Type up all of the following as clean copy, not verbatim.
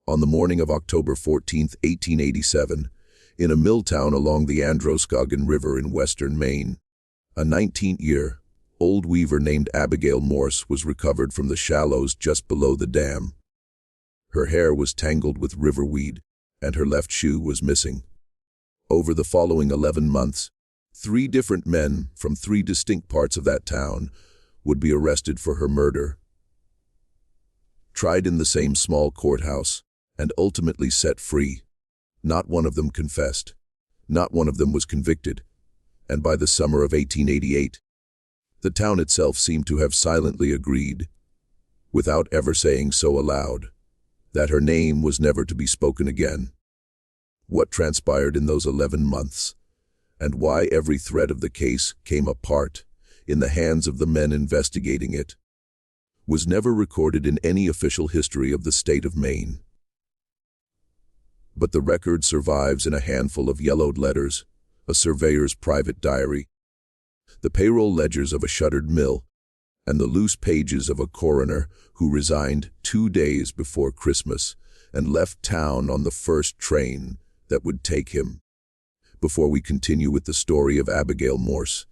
on the morning of October 14, 1887, in a mill town along the Androscoggin River in western Maine. A 19-year-old weaver named Abigail Morse was recovered from the shallows just below the dam. Her hair was tangled with river weed, and her left shoe was missing. Over the following 11 months, 3 different men from 3 distinct parts of that town would be arrested for her murder, tried in the same small courthouse, and ultimately set free. Not one of them confessed. Not one of them was convicted. And by the summer of 1888, the town itself seemed to have silently agreed, without ever saying so aloud, that her name was never to be spoken again. What transpired in those 11 months, and why every thread of the case came apart in the hands of the men investigating it, was never recorded in any official history of the state of Maine. But the record survives in a handful of yellowed letters, a surveyor's private diary, the payroll ledgers of a shuttered mill, and the loose pages of a coroner who resigned 2 days before Christmas and left town on the first train that would take him. Before we continue with the story of Abigail Morse,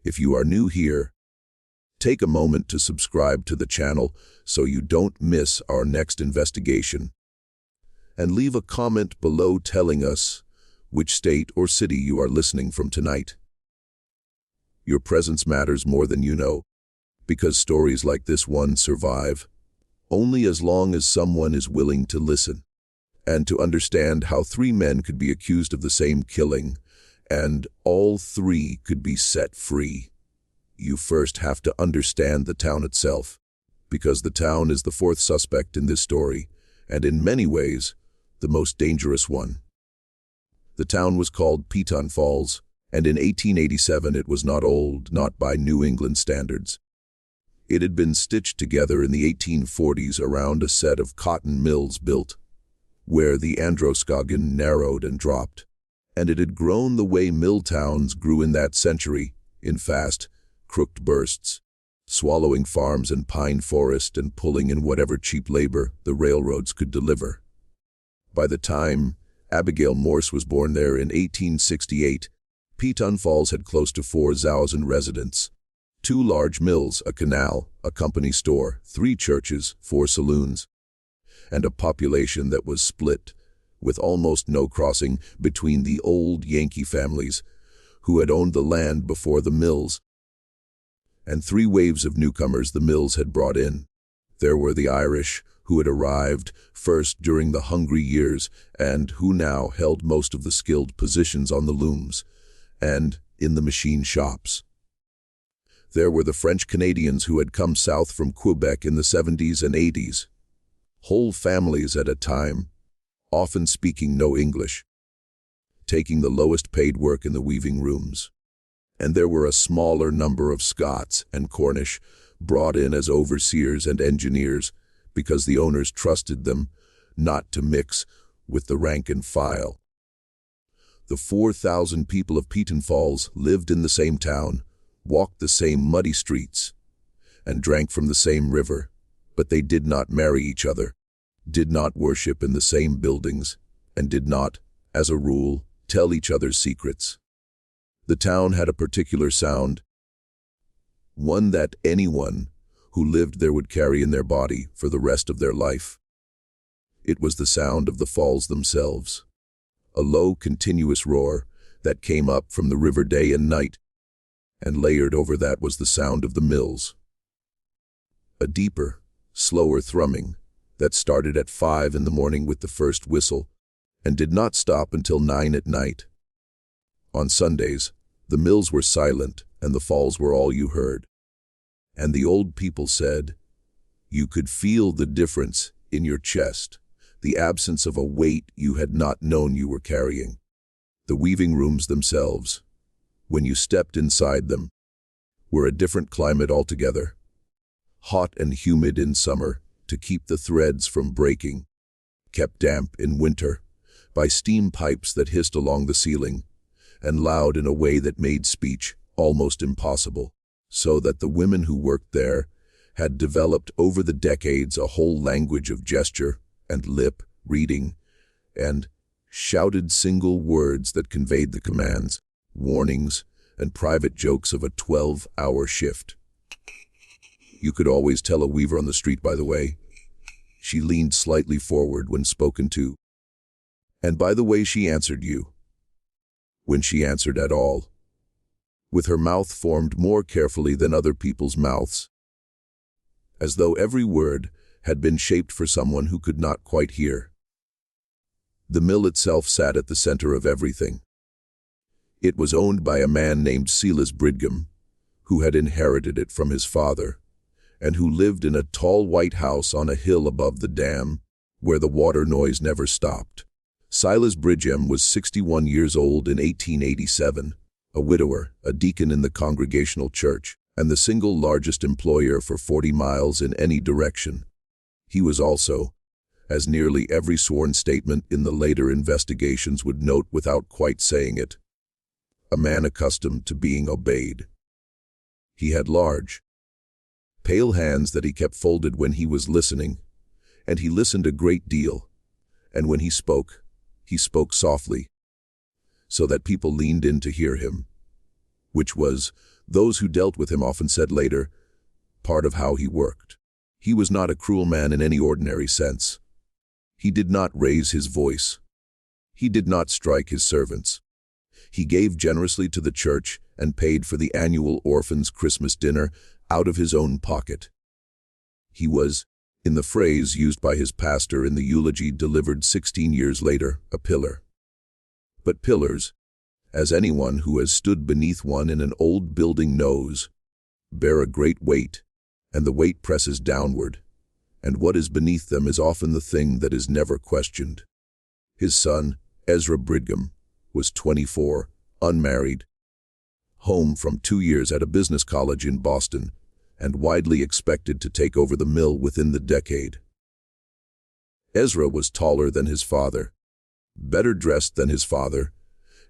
if you are new here, take a moment to subscribe to the channel so you don't miss our next investigation. And leave a comment below telling us which state or city you are listening from tonight. Your presence matters more than you know, because stories like this one survive only as long as someone is willing to listen. And to understand how 3 men could be accused of the same killing, and all 3 could be set free, you first have to understand the town itself, because the town is the 4th suspect in this story, and in many ways, the most dangerous one. The town was called Teton Falls, and in 1887 it was not old, not by New England standards. It had been stitched together in the 1840s around a set of cotton mills built where the Androscoggin narrowed and dropped, and it had grown the way mill towns grew in that century, in fast, crooked bursts, swallowing farms and pine forest and pulling in whatever cheap labor the railroads could deliver. By the time Abigail Morse was born there in 1868, Teton Falls had close to 4,000 residents, 2 large mills, a canal, a company store, 3 churches, 4 saloons, and a population that was split, with almost no crossing between the old Yankee families who had owned the land before the mills, and 3 waves of newcomers the mills had brought in. There were the Irish, who had arrived first during the hungry years and who now held most of the skilled positions on the looms and in the machine shops. There were the French Canadians who had come south from Quebec in the 70s and 80s, whole families at a time, often speaking no English, taking the lowest paid work in the weaving rooms. And there were a smaller number of Scots and Cornish brought in as overseers and engineers because the owners trusted them not to mix with the rank and file. The 4,000 people of Teton Falls lived in the same town, walked the same muddy streets, and drank from the same river, but they did not marry each other, did not worship in the same buildings, and did not, as a rule, tell each other's secrets. The town had a particular sound, one that anyone who lived there would carry in their body for the rest of their life. It was the sound of the falls themselves, a low, continuous roar that came up from the river day and night, and layered over that was the sound of the mills. A deeper, slower thrumming that started at 5 in the morning with the first whistle and did not stop until 9 at night. On Sundays, the mills were silent and the falls were all you heard. And the old people said, you could feel the difference in your chest, the absence of a weight you had not known you were carrying. The weaving rooms themselves, when you stepped inside them, were a different climate altogether. Hot and humid in summer to keep the threads from breaking, kept damp in winter by steam pipes that hissed along the ceiling, and loud in a way that made speech almost impossible, so that the women who worked there had developed over the decades a whole language of gesture and lip reading, and shouted single words that conveyed the commands, warnings, and private jokes of a 12-hour shift. You could always tell a weaver on the street, by the way. She leaned slightly forward when spoken to. And by the way she answered you. When she answered at all. With her mouth formed more carefully than other people's mouths. As though every word had been shaped for someone who could not quite hear. The mill itself sat at the center of everything. It was owned by a man named Silas Bridgham, who had inherited it from his father, and who lived in a tall white house on a hill above the dam, where the water noise never stopped. Silas Bridgham was 61 years old in 1887, a widower, a deacon in the Congregational Church, and the single largest employer for 40 miles in any direction. He was also, as nearly every sworn statement in the later investigations would note without quite saying it, a man accustomed to being obeyed. He had large, pale hands that he kept folded when he was listening, and he listened a great deal, and when he spoke softly, so that people leaned in to hear him, which was, those who dealt with him often said later, part of how he worked. He was not a cruel man in any ordinary sense. He did not raise his voice. He did not strike his servants. He gave generously to the church and paid for the annual orphans' Christmas dinner out of his own pocket. He was, in the phrase used by his pastor in the eulogy delivered 16 years later, a pillar. But pillars, as anyone who has stood beneath one in an old building knows, bear a great weight, and the weight presses downward, and what is beneath them is often the thing that is never questioned. His son, Ezra Bridgham, was 24, unmarried, home from 2 years at a business college in Boston, and widely expected to take over the mill within the decade. Ezra was taller than his father, better dressed than his father,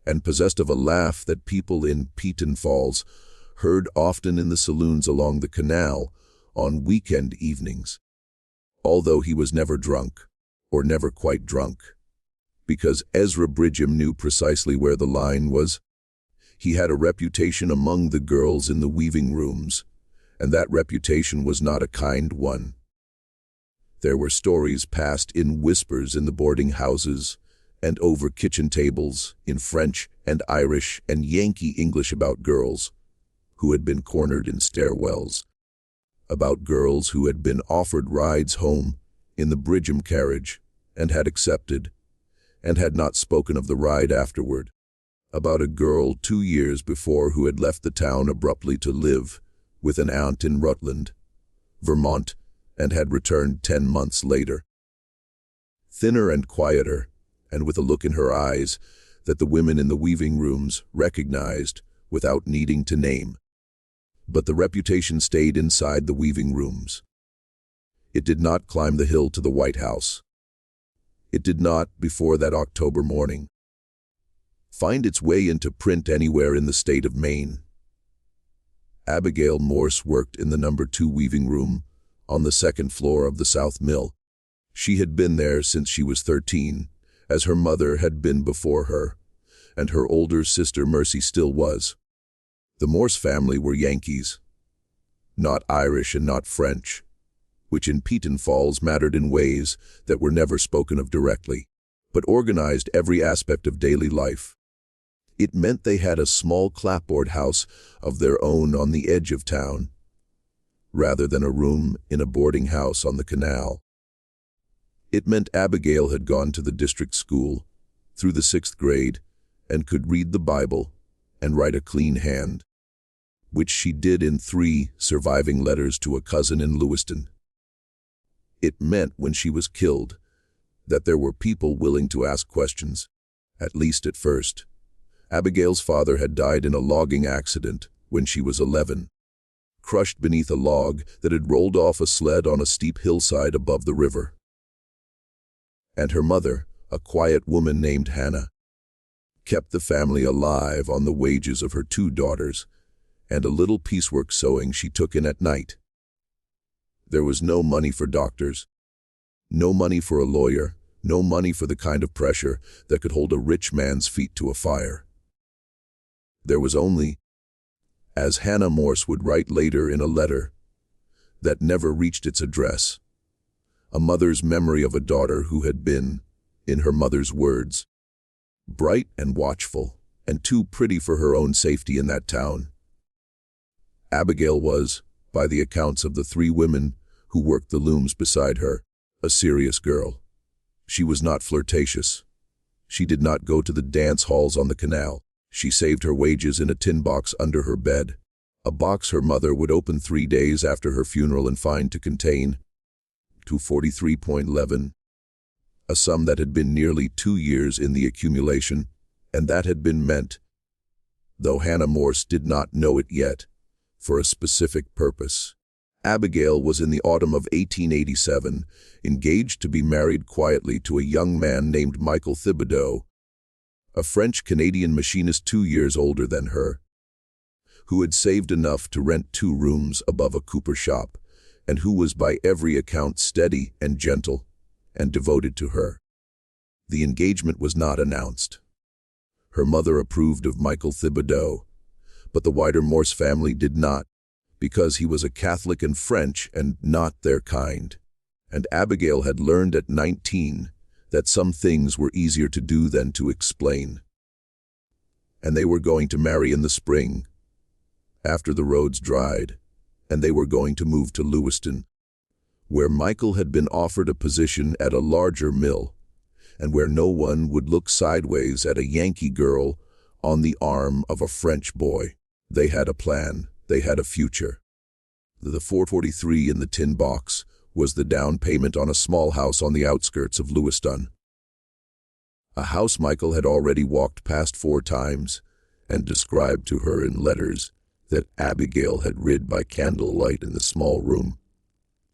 and possessed of a laugh that people in Peaton Falls heard often in the saloons along the canal on weekend evenings. Although he was never drunk, or never quite drunk, because Ezra Bridgham knew precisely where the line was. He had a reputation among the girls in the weaving rooms, and that reputation was not a kind one. There were stories passed in whispers in the boarding houses and over kitchen tables in French and Irish and Yankee English about girls who had been cornered in stairwells, about girls who had been offered rides home in the Bridgham carriage and had accepted, and had not spoken of the ride afterward, about a girl 2 years before who had left the town abruptly to live with an aunt in Rutland, Vermont, and had returned 10 months later. Thinner and quieter, and with a look in her eyes that the women in the weaving rooms recognized without needing to name. But the reputation stayed inside the weaving rooms. It did not climb the hill to the White House. It did not, before that October morning, find its way into print anywhere in the state of Maine. Abigail Morse worked in the No. 2 weaving room on the 2nd floor of the South Mill. She had been there since she was 13, as her mother had been before her, and her older sister Mercy still was. The Morse family were Yankees, not Irish and not French, which in Peaton Falls mattered in ways that were never spoken of directly, but organized every aspect of daily life. It meant they had a small clapboard house of their own on the edge of town, rather than a room in a boarding house on the canal. It meant Abigail had gone to the district school, through the 6th grade, and could read the Bible and write a clean hand, which she did in 3 surviving letters to a cousin in Lewiston. It meant when she was killed that there were people willing to ask questions, at least at first. Abigail's father had died in a logging accident when she was 11, crushed beneath a log that had rolled off a sled on a steep hillside above the river. And her mother, a quiet woman named Hannah, kept the family alive on the wages of her 2 daughters and a little piecework sewing she took in at night. There was no money for doctors, no money for a lawyer, No money for the kind of pressure that could hold a rich man's feet to a fire. There was only, as Hannah Morse would write later in a letter that never reached its address, a mother's memory of a daughter who had been, in her mother's words, bright and watchful, and too pretty for her own safety in that town. Abigail was, by the accounts of the 3 women who worked the looms beside her, a serious girl. She was not flirtatious. She did not go to the dance halls on the canal. She saved her wages in a tin box under her bed, a box her mother would open 3 days after her funeral and find to contain $243.11, a sum that had been nearly 2 years in the accumulation, and that had been meant, though Hannah Morse did not know it yet, for a specific purpose. Abigail was in the autumn of 1887 engaged to be married quietly to a young man named Michael Thibodeau, a French-Canadian machinist 2 years older than her, who had saved enough to rent 2 rooms above a cooper shop, and who was by every account steady and gentle and devoted to her. The engagement was not announced. Her mother approved of Michael Thibodeau, but the wider Morse family did not, because he was a Catholic and French and not their kind. And Abigail had learned at 19 that some things were easier to do than to explain. And they were going to marry in the spring, after the roads dried, and they were going to move to Lewiston, where Michael had been offered a position at a larger mill, and where no one would look sideways at a Yankee girl on the arm of a French boy. They had a plan. They had a future. The $443 in the tin box was the down payment on a small house on the outskirts of Lewiston. A house Michael had already walked past 4 times and described to her in letters that Abigail had read by candlelight in the small room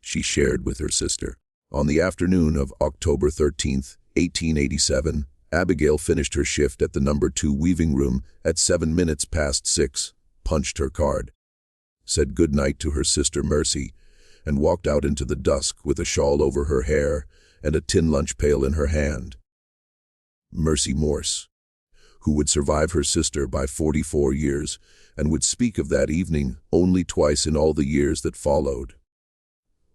she shared with her sister. On the afternoon of October 13th, 1887, Abigail finished her shift at the No. 2 weaving room at 7 minutes past 6, punched her card, said good night to her sister Mercy, and walked out into the dusk with a shawl over her hair and a tin lunch pail in her hand. Mercy Morse, who would survive her sister by 44 years and would speak of that evening only twice in all the years that followed.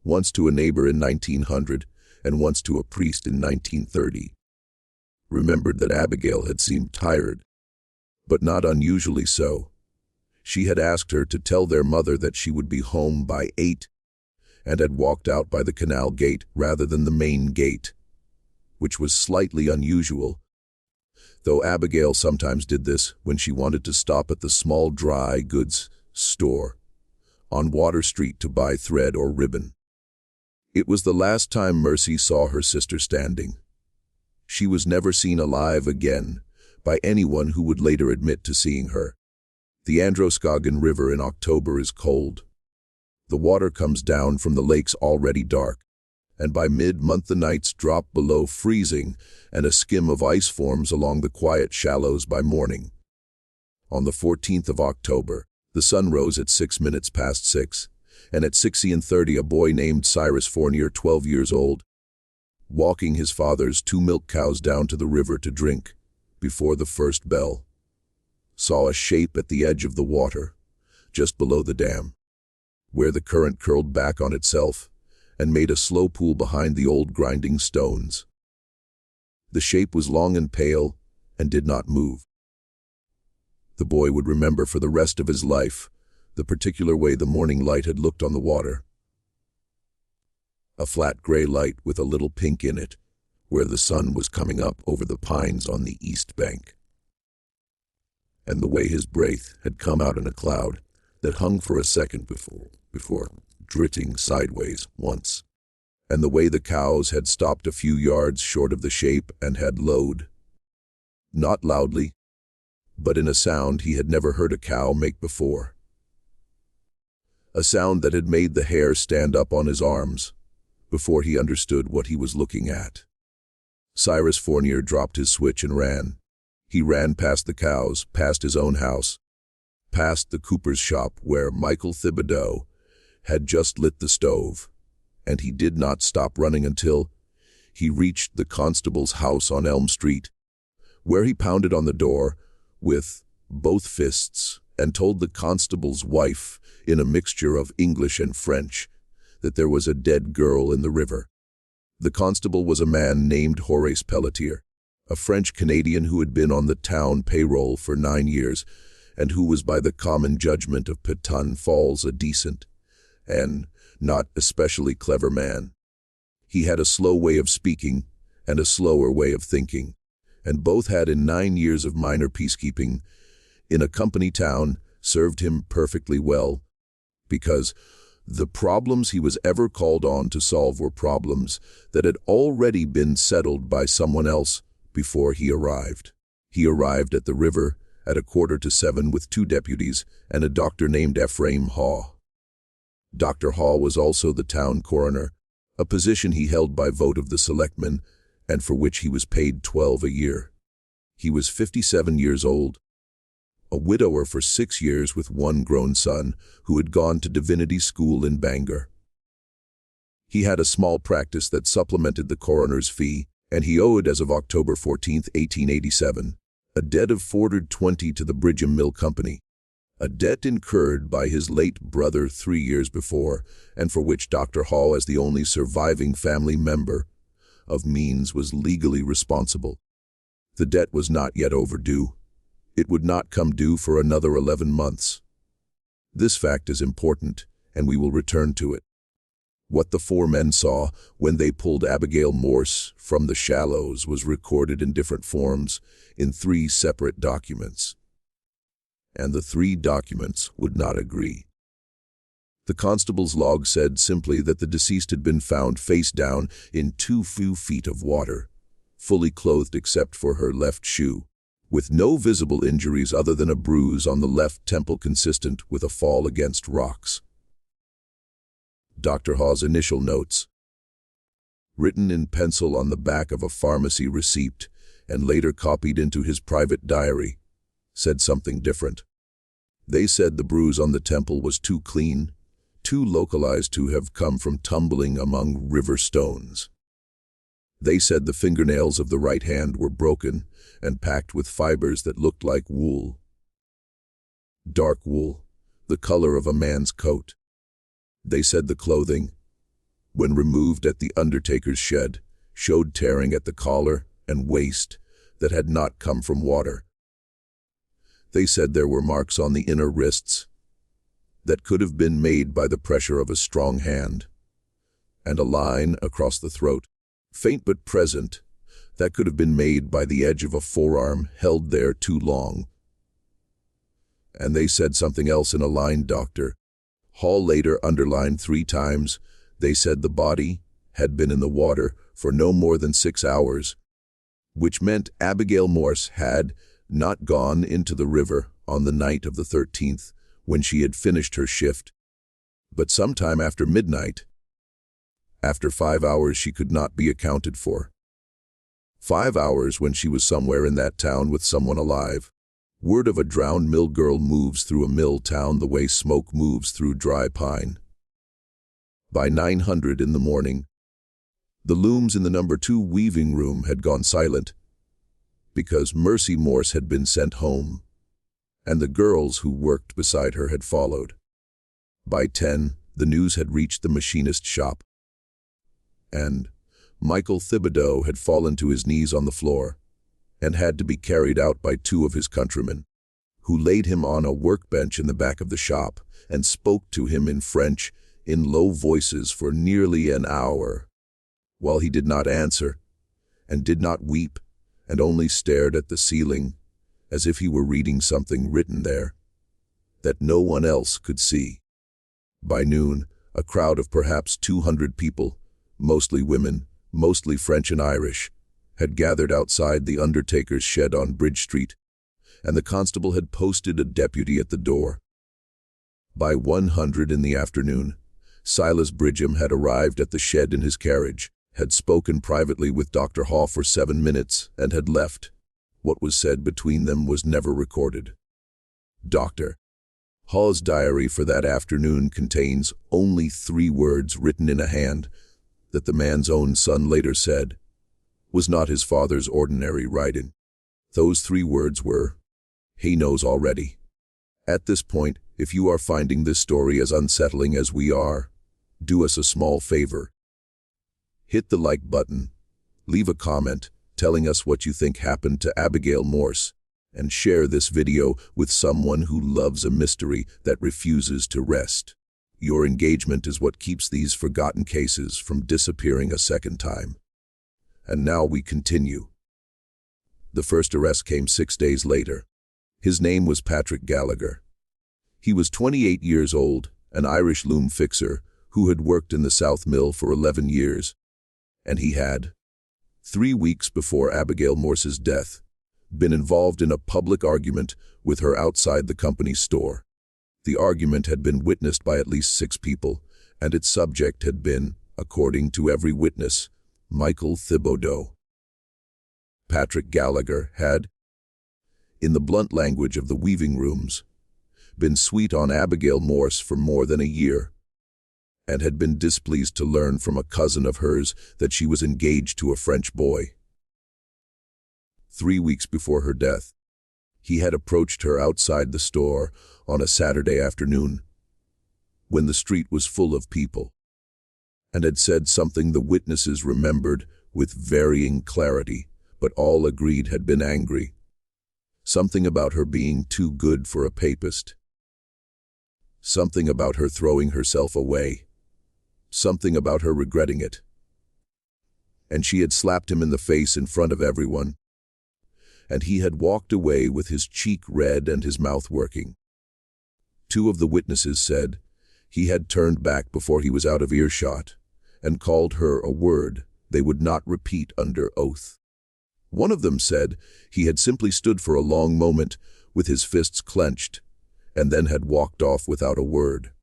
Once to a neighbor in 1900 and once to a priest in 1930. Remembered that Abigail had seemed tired, but not unusually so. She had asked her to tell their mother that she would be home by 8 and had walked out by the canal gate rather than the main gate, which was slightly unusual, though Abigail sometimes did this when she wanted to stop at the small dry goods store on Water Street to buy thread or ribbon. It was the last time Mercy saw her sister standing. She was never seen alive again by anyone who would later admit to seeing her. The Androscoggin River in October is cold. The water comes down from the lakes already dark, and by mid-month the nights drop below freezing and a skim of ice forms along the quiet shallows by morning. On the 14th of October, the sun rose at 6 minutes past 6, and at 6:30 a boy named Cyrus Fournier, 12 years old, walking his father's 2 milk cows down to the river to drink, before the first bell, saw a shape at the edge of the water, just below the dam, where the current curled back on itself and made a slow pool behind the old grinding stones. The shape was long and pale and did not move. The boy would remember for the rest of his life the particular way the morning light had looked on the water. A flat gray light with a little pink in it, where the sun was coming up over the pines on the east bank. And the way his breath had come out in a cloud that hung for a second before drifting sideways once. And the way the cows had stopped a few yards short of the shape and had lowed. Not loudly, but in a sound he had never heard a cow make before. A sound that had made the hair stand up on his arms before he understood what he was looking at. Cyrus Fournier dropped his switch and ran. He ran past the cows, past his own house, past the cooper's shop where Michael Thibodeau had just lit the stove, and he did not stop running until he reached the constable's house on Elm Street, where he pounded on the door with both fists and told the constable's wife, in a mixture of English and French, that there was a dead girl in the river. The constable was a man named Horace Pelletier, a French-Canadian who had been on the town payroll for 9 years and who was by the common judgment of Petun Falls a decent and not especially clever man. He had a slow way of speaking and a slower way of thinking, and both had in 9 years of minor peacekeeping in a company town served him perfectly well, because the problems he was ever called on to solve were problems that had already been settled by someone else before he arrived. He arrived at the river at 6:45 with 2 deputies and a doctor named Ephraim Haw. Dr. Haw was also the town coroner, a position he held by vote of the selectmen and for which he was paid $12 a year. He was 57 years old, a widower for 6 years with 1 grown son who had gone to divinity school in Bangor. He had a small practice that supplemented the coroner's fee, and he owed, as of October 14, 1887, a debt of $420 to the Bridgham Mill Company, a debt incurred by his late brother 3 years before, and for which Dr. Hall, as the only surviving family member of means, was legally responsible. The debt was not yet overdue. It would not come due for another 11 months. This fact is important, and we will return to it. What the 4 men saw when they pulled Abigail Morse from the shallows was recorded in different forms in 3 separate documents. And the 3 documents would not agree. The constable's log said simply that the deceased had been found face down in 2 feet of water, fully clothed except for her left shoe, with no visible injuries other than a bruise on the left temple consistent with a fall against rocks. Dr. Haw's initial notes, written in pencil on the back of a pharmacy receipt and later copied into his private diary, said something different. They said the bruise on the temple was too clean, too localized to have come from tumbling among river stones. They said the fingernails of the right hand were broken and packed with fibers that looked like wool. Dark wool, the color of a man's coat. They said the clothing, when removed at the undertaker's shed, showed tearing at the collar and waist that had not come from water. They said there were marks on the inner wrists that could have been made by the pressure of a strong hand, and a line across the throat, faint but present, that could have been made by the edge of a forearm held there too long. And they said something else in a line Dr. Hall later underlined 3 times. They said the body had been in the water for no more than 6 hours, which meant Abigail Morse had not gone into the river on the night of the 13th when she had finished her shift, but sometime after midnight. After 5 hours she could not be accounted for. 5 hours when she was somewhere in that town with someone alive. Word of a drowned mill girl moves through a mill town the way smoke moves through dry pine. By 9:00 in the morning, the looms in the number 2 weaving room had gone silent, because Mercy Morse had been sent home, and the girls who worked beside her had followed. By 10, the news had reached the machinist shop, and Michael Thibodeau had fallen to his knees on the floor and had to be carried out by 2 of his countrymen, who laid him on a workbench in the back of the shop and spoke to him in French in low voices for nearly an hour, while he did not answer and did not weep and only stared at the ceiling as if he were reading something written there that no one else could see. By noon, a crowd of perhaps 200 people, mostly women, mostly French and Irish, had gathered outside the undertaker's shed on Bridge Street, and the constable had posted a deputy at the door. By 1:00 in the afternoon, Silas Bridgham had arrived at the shed in his carriage, had spoken privately with Dr. Haw for 7 minutes, and had left. What was said between them was never recorded. Dr. Haw's diary for that afternoon contains only 3 words written in a hand that the man's own son later said was not his father's ordinary writing. Those 3 words were, "He knows already." At this point, if you are finding this story as unsettling as we are, do us a small favor. Hit the like button, leave a comment telling us what you think happened to Abigail Morse, and share this video with someone who loves a mystery that refuses to rest. Your engagement is what keeps these forgotten cases from disappearing a second time. And now we continue. The first arrest came 6 days later. His name was Patrick Gallagher. He was 28 years old, an Irish loom fixer who had worked in the South Mill for 11 years. And he had, 3 weeks before Abigail Morse's death, been involved in a public argument with her outside the company's store. The argument had been witnessed by at least 6 people, and its subject had been, according to every witness, Michael Thibodeau. Patrick Gallagher had, in the blunt language of the weaving rooms, been sweet on Abigail Morse for more than a year, and had been displeased to learn from a cousin of hers that she was engaged to a French boy. 3 weeks before her death, he had approached her outside the store on a Saturday afternoon, when the street was full of people, and had said something the witnesses remembered with varying clarity, but all agreed had been angry. Something about her being too good for a papist. Something about her throwing herself away. Something about her regretting it. And she had slapped him in the face in front of everyone. And he had walked away with his cheek red and his mouth working. 2 of the witnesses said he had turned back before he was out of earshot and called her a word they would not repeat under oath. One of them said he had simply stood for a long moment with his fists clenched and then had walked off without a word.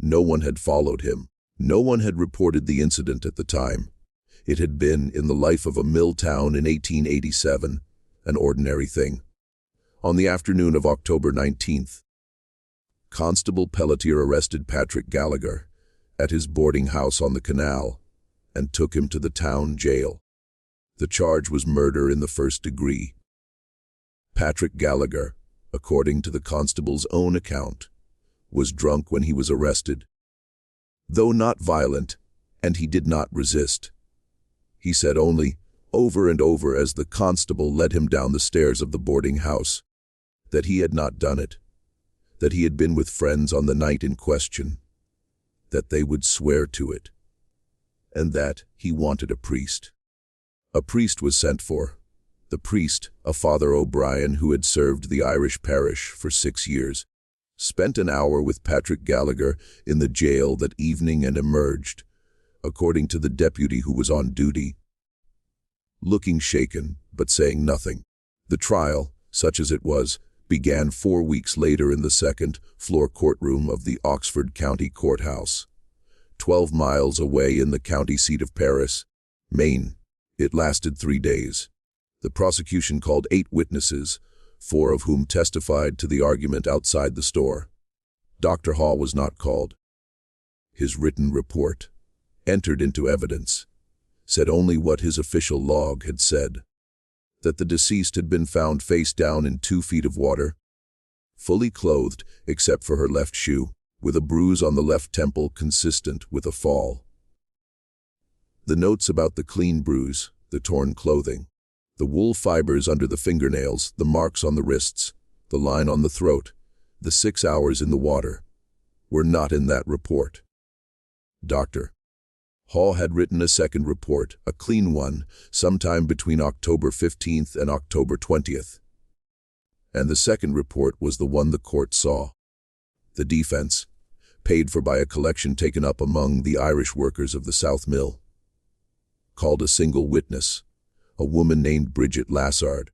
No one had followed him. No one had reported the incident at the time. It had been, in the life of a mill town in 1887, an ordinary thing. On the afternoon of October 19th, Constable Pelletier arrested Patrick Gallagher at his boarding house on the canal and took him to the town jail. The charge was murder in the first degree. Patrick Gallagher, according to the constable's own account, was drunk when he was arrested. Though not violent, and he did not resist. He said only, over and over as the constable led him down the stairs of the boarding house, that he had not done it, that he had been with friends on the night in question, that they would swear to it, and that he wanted a priest. A priest was sent for. The priest, a Father O'Brien who had served the Irish parish for 6 years, spent an hour with Patrick Gallagher in the jail that evening and emerged, according to the deputy who was on duty, looking shaken but saying nothing. The trial, such as it was, began 4 weeks later in the second-floor courtroom of the Oxford County Courthouse, 12 miles away in the county seat of Paris, Maine. It lasted 3 days. The prosecution called 8 witnesses, 4 of whom testified to the argument outside the store. Dr. Hall was not called. His written report, entered into evidence, said only what his official log had said, that the deceased had been found face down in 2 feet of water, fully clothed except for her left shoe, with a bruise on the left temple consistent with a fall. The notes about the clean bruise, the torn clothing, the wool fibers under the fingernails, the marks on the wrists, the line on the throat, the 6 hours in the water, were not in that report. Dr. Hall had written a second report, a clean one, sometime between October 15th and October 20th. And the second report was the one the court saw. The defense, paid for by a collection taken up among the Irish workers of the South Mill, called a single witness, a woman named Bridget Lassard,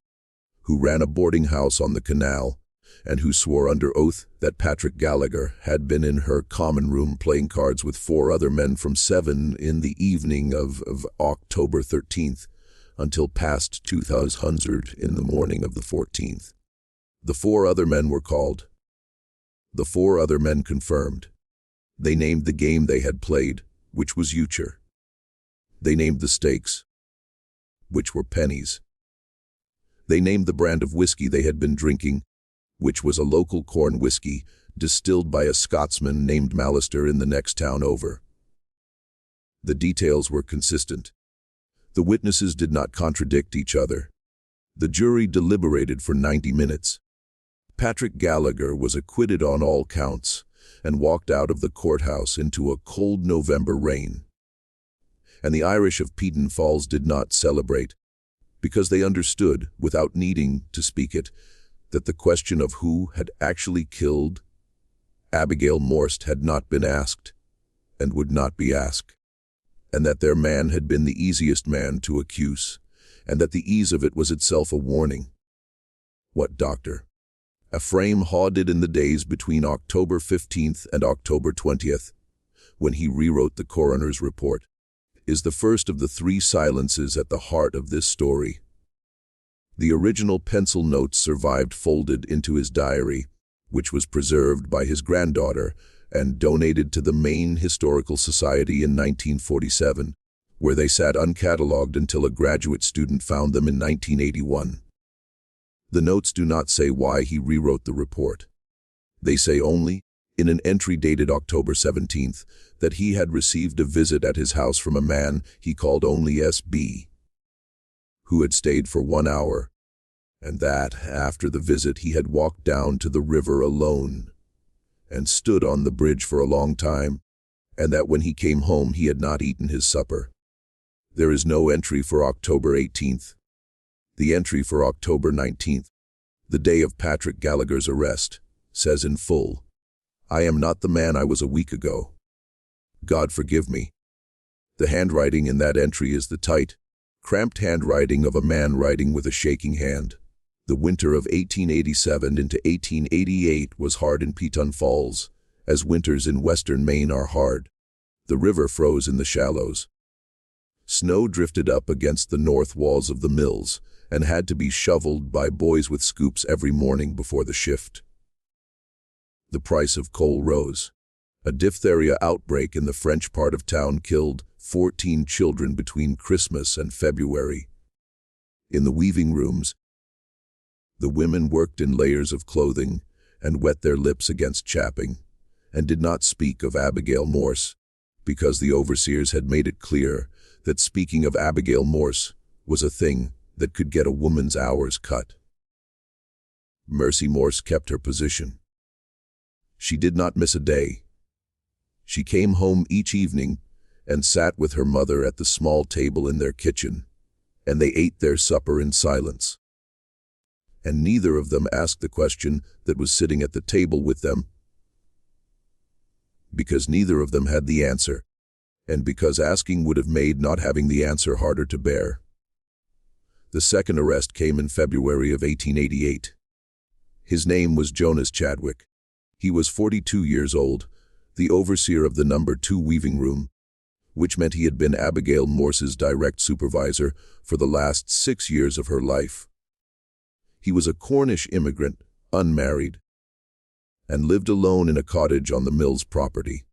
who ran a boarding house on the canal and who swore under oath that Patrick Gallagher had been in her common room playing cards with 4 other men from 7 in the evening of October 13th until past 2000 in the morning of the 14th. The 4 other men were called. The 4 other men confirmed. They named the game they had played, which was euchre. They named the stakes. which were pennies. They named the brand of whiskey they had been drinking, which was a local corn whiskey distilled by a Scotsman named Myster in the next town over. The details were consistent. The witnesses did not contradict each other. The jury deliberated for 90 minutes. Patrick Gallagher was acquitted on all counts and walked out of the courthouse into a cold November rain. And the Irish of Peaton Falls did not celebrate, because they understood, without needing to speak it, that the question of who had actually killed Abigail Morse had not been asked and would not be asked, and that their man had been the easiest man to accuse, and that the ease of it was itself a warning. What doctor? Ephraim Haw did in the days between October 15th and October 20th, when he rewrote the coroner's report, is the first of the three silences at the heart of this story. The original pencil notes survived folded into his diary, which was preserved by his granddaughter and donated to the Maine Historical Society in 1947, where they sat uncatalogued until a graduate student found them in 1981. The notes do not say why he rewrote the report. They say only, in an entry dated October 17th, that he had received a visit at his house from a man he called only S.B., who had stayed for 1 hour, and that, after the visit, he had walked down to the river alone and stood on the bridge for a long time, and that when he came home he had not eaten his supper. There is no entry for October 18th. The entry for October 19th, the day of Patrick Gallagher's arrest, says in full, "I am not the man I was a week ago. God forgive me." The handwriting in that entry is the tight, cramped handwriting of a man writing with a shaking hand. The winter of 1887 into 1888 was hard in Peaton Falls, as winters in western Maine are hard. The river froze in the shallows. Snow drifted up against the north walls of the mills and had to be shoveled by boys with scoops every morning before the shift. The price of coal rose. A diphtheria outbreak in the French part of town killed 14 children between Christmas and February. In the weaving rooms, the women worked in layers of clothing and wet their lips against chapping, and did not speak of Abigail Morse, because the overseers had made it clear that speaking of Abigail Morse was a thing that could get a woman's hours cut. Mercy Morse kept her position. She did not miss a day. She came home each evening and sat with her mother at the small table in their kitchen, and they ate their supper in silence. And neither of them asked the question that was sitting at the table with them, because neither of them had the answer, and because asking would have made not having the answer harder to bear. The second arrest came in February of 1888. His name was Jonas Chadwick. He was 42 years old, the overseer of the number 2 weaving room, which meant he had been Abigail Morse's direct supervisor for the last 6 years of her life. He was a Cornish immigrant, unmarried, and lived alone in a cottage on the mill's property.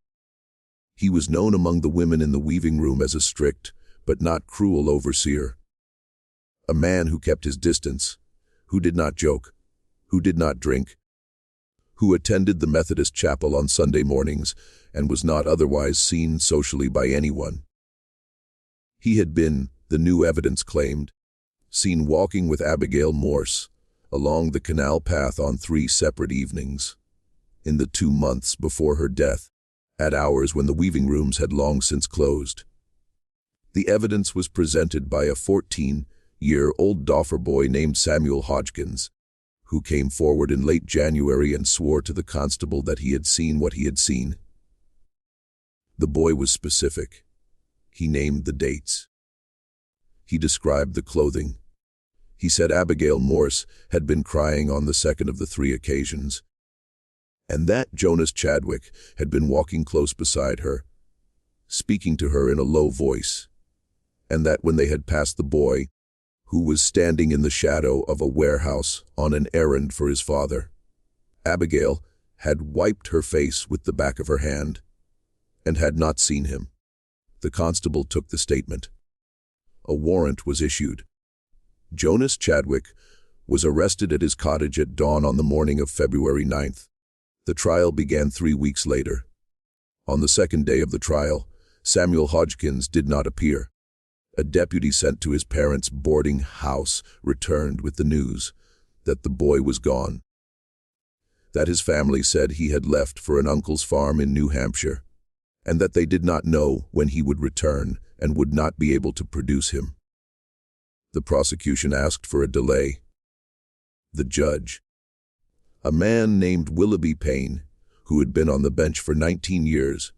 He was known among the women in the weaving room as a strict, but not cruel overseer. A man who kept his distance, who did not joke, who did not drink, who attended the Methodist chapel on Sunday mornings and was not otherwise seen socially by anyone. He had been, the new evidence claimed, seen walking with Abigail Morse along the canal path on 3 separate evenings, in the 2 months before her death, at hours when the weaving rooms had long since closed. The evidence was presented by a 14-year-old Doffer boy named Samuel Hodgkins, who came forward in late January and swore to the constable that he had seen what he had seen. The boy was specific. He named the dates. He described the clothing. He said Abigail Morse had been crying on the second of the 3 occasions, and that Jonas Chadwick had been walking close beside her, speaking to her in a low voice, and that when they had passed the boy, who was standing in the shadow of a warehouse on an errand for his father, Abigail had wiped her face with the back of her hand and had not seen him. The constable took the statement. a warrant was issued. Jonas Chadwick was arrested at his cottage at dawn on the morning of February 9th. The trial began 3 weeks later. On the second day of the trial, Samuel Hodgkins did not appear. A deputy sent to his parents' boarding house returned with the news that the boy was gone, that his family said he had left for an uncle's farm in New Hampshire, and that they did not know when he would return and would not be able to produce him. The prosecution asked for a delay. The judge, a man named Willoughby Payne, who had been on the bench for 19 years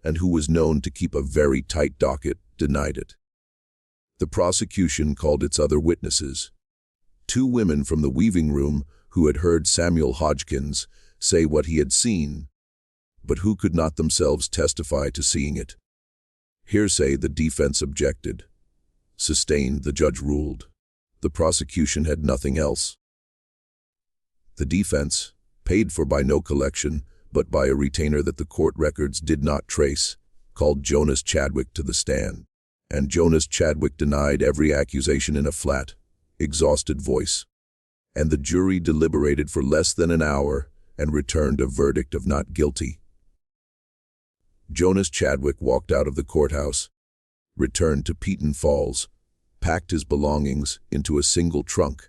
and who was known to keep a very tight docket, denied it. The prosecution called its other witnesses, 2 women from the weaving room who had heard Samuel Hodgkins say what he had seen, but who could not themselves testify to seeing it. Hearsay, the defense objected. Sustained, the judge ruled. The prosecution had nothing else. The defense, paid for by no collection, but by a retainer that the court records did not trace, called Jonas Chadwick to the stand, and Jonas Chadwick denied every accusation in a flat, exhausted voice. And the jury deliberated for less than an hour and returned a verdict of not guilty. Jonas Chadwick walked out of the courthouse, returned to Peton Falls, packed his belongings into a single trunk,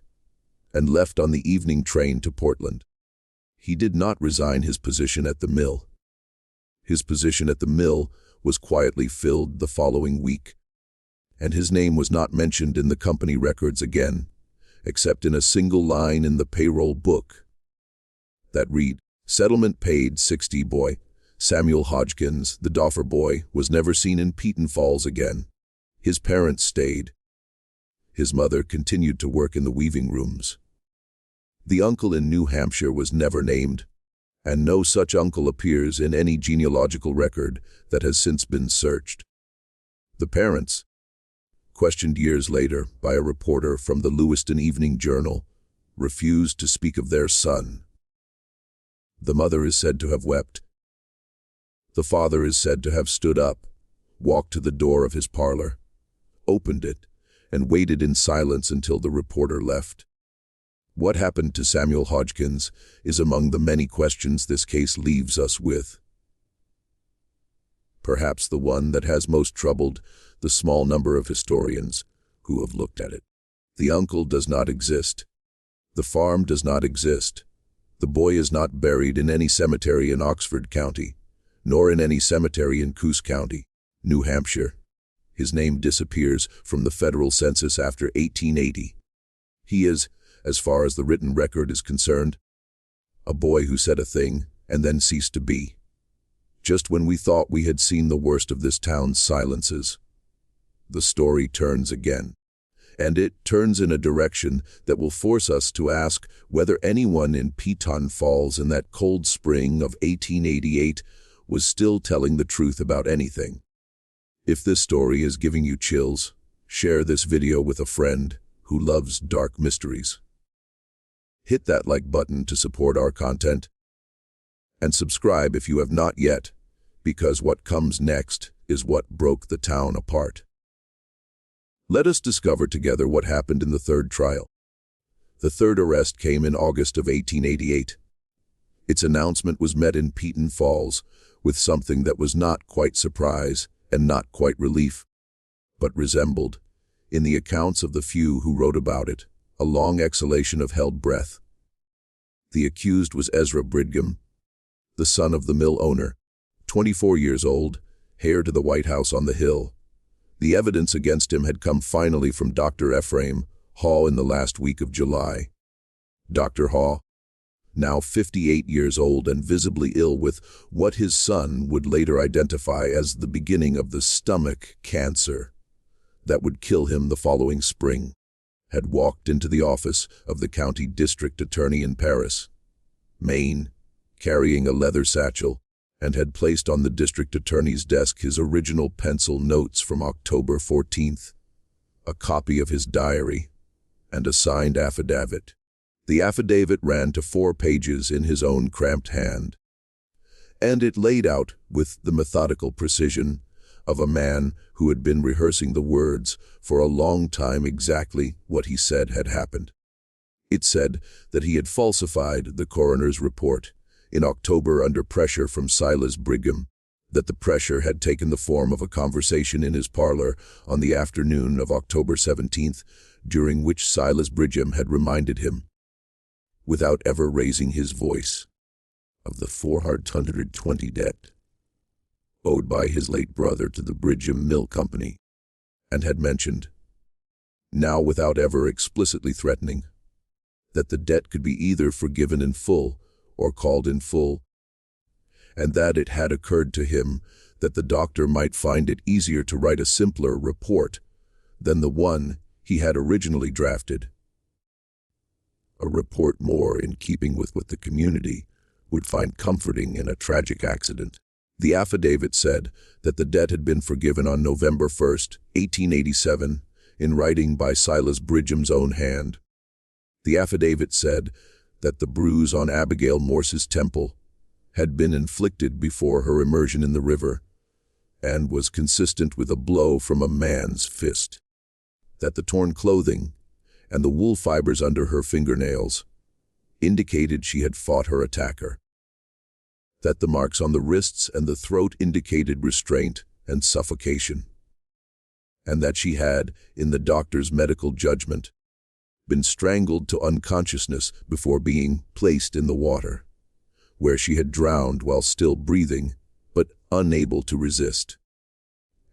and left on the evening train to Portland. He did not resign his position at the mill. His position at the mill was quietly filled the following week, and his name was not mentioned in the company records again, except in a single line in the payroll book that read, "Settlement paid 60 boy. Samuel Hodgkins, the Doffer boy, was never seen in Peton Falls again. His parents stayed. His mother continued to work in the weaving rooms. The uncle in New Hampshire was never named, and no such uncle appears in any genealogical record that has since been searched. The parents, questioned years later by a reporter from the Lewiston Evening Journal, refused to speak of their son. The mother is said to have wept. The father is said to have stood up, walked to the door of his parlor, opened it, and waited in silence until the reporter left. What happened to Samuel Hodgkins is among the many questions this case leaves us with. Perhaps the one that has most troubled the small number of historians who have looked at it. The uncle does not exist. The farm does not exist. The boy is not buried in any cemetery in Oxford County, nor in any cemetery in Coos County, New Hampshire. His name disappears from the federal census after 1880. He is, as far as the written record is concerned, a boy who said a thing and then ceased to be. Just when we thought we had seen the worst of this town's silences, the story turns again. And it turns in a direction that will force us to ask whether anyone in Peton Falls in that cold spring of 1888 was still telling the truth about anything. If this story is giving you chills, share this video with a friend who loves dark mysteries. Hit that like button to support our content, and subscribe if you have not yet, because what comes next is what broke the town apart. Let us discover together what happened in the third trial. The third arrest came in August of 1888. Its announcement was met in Peton Falls with something that was not quite surprise and not quite relief, but resembled, in the accounts of the few who wrote about it, a long exhalation of held breath. The accused was Ezra Bridgham, the son of the mill owner, 24 years old, heir to the White House on the Hill. The evidence against him had come finally from Dr. Ephraim Haw in the last week of July. Dr. Haw, now 58 years old and visibly ill with what his son would later identify as the beginning of the stomach cancer that would kill him the following spring, had walked into the office of the county district attorney in Paris, Maine, carrying a leather satchel, and had placed on the district attorney's desk his original pencil notes from October 14th, a copy of his diary, and a signed affidavit. The affidavit ran to 4 pages in his own cramped hand, and it laid out, with the methodical precision of a man who had been rehearsing the words for a long time exactly what he said had happened. It said that he had falsified the coroner's report in October under pressure from Silas Brigham, that the pressure had taken the form of a conversation in his parlor on the afternoon of October 17th, during which Silas Brigham had reminded him, without ever raising his voice, of the $420 debt owed by his late brother to the Brigham Mill Company, and had mentioned, now without ever explicitly threatening, that the debt could be either forgiven in full or called in full, and that it had occurred to him that the doctor might find it easier to write a simpler report than the one he had originally drafted. A report more in keeping with what the community would find comforting in a tragic accident. The affidavit said that the debt had been forgiven on November 1st, 1887, in writing by Silas Brigham's own hand. The affidavit said that the bruise on Abigail Morse's temple had been inflicted before her immersion in the river, and was consistent with a blow from a man's fist. That the torn clothing and the wool fibers under her fingernails indicated she had fought her attacker. That the marks on the wrists and the throat indicated restraint and suffocation. And that she had, in the doctor's medical judgment, been strangled to unconsciousness before being placed in the water, where she had drowned while still breathing, but unable to resist.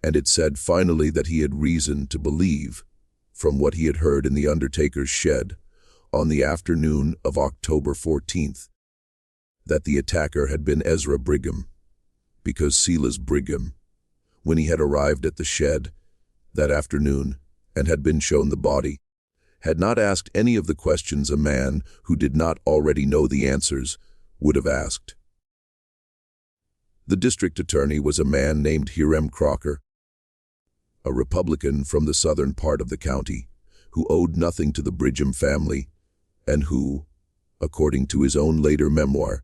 And it said finally that he had reason to believe, from what he had heard in the undertaker's shed on the afternoon of October 14th, that the attacker had been Ezra Brigham, because Silas Brigham, when he had arrived at the shed that afternoon and had been shown the body, had not asked any of the questions a man who did not already know the answers would have asked. The district attorney was a man named Hiram Crocker, a Republican from the southern part of the county, who owed nothing to the Brigham family, and who, according to his own later memoir,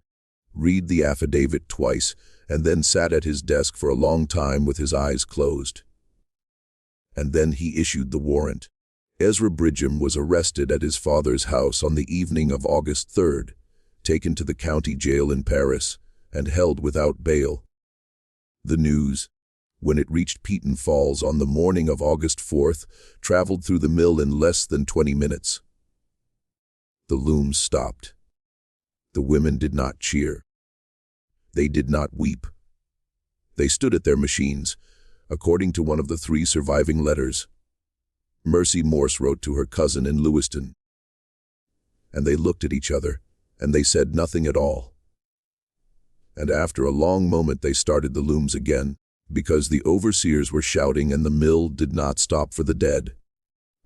read the affidavit twice and then sat at his desk for a long time with his eyes closed. And then he issued the warrant. Ezra Brigham was arrested at his father's house on the evening of August 3rd, taken to the county jail in Paris, and held without bail. The news, when it reached Peaton Falls on the morning of August 4th, traveled through the mill in less than 20 minutes. The looms stopped. The women did not cheer. They did not weep. They stood at their machines, according to one of the 3 surviving letters Mercy Morse wrote to her cousin in Lewiston. And they looked at each other, and they said nothing at all. And after a long moment they started the looms again, because the overseers were shouting and the mill did not stop for the dead.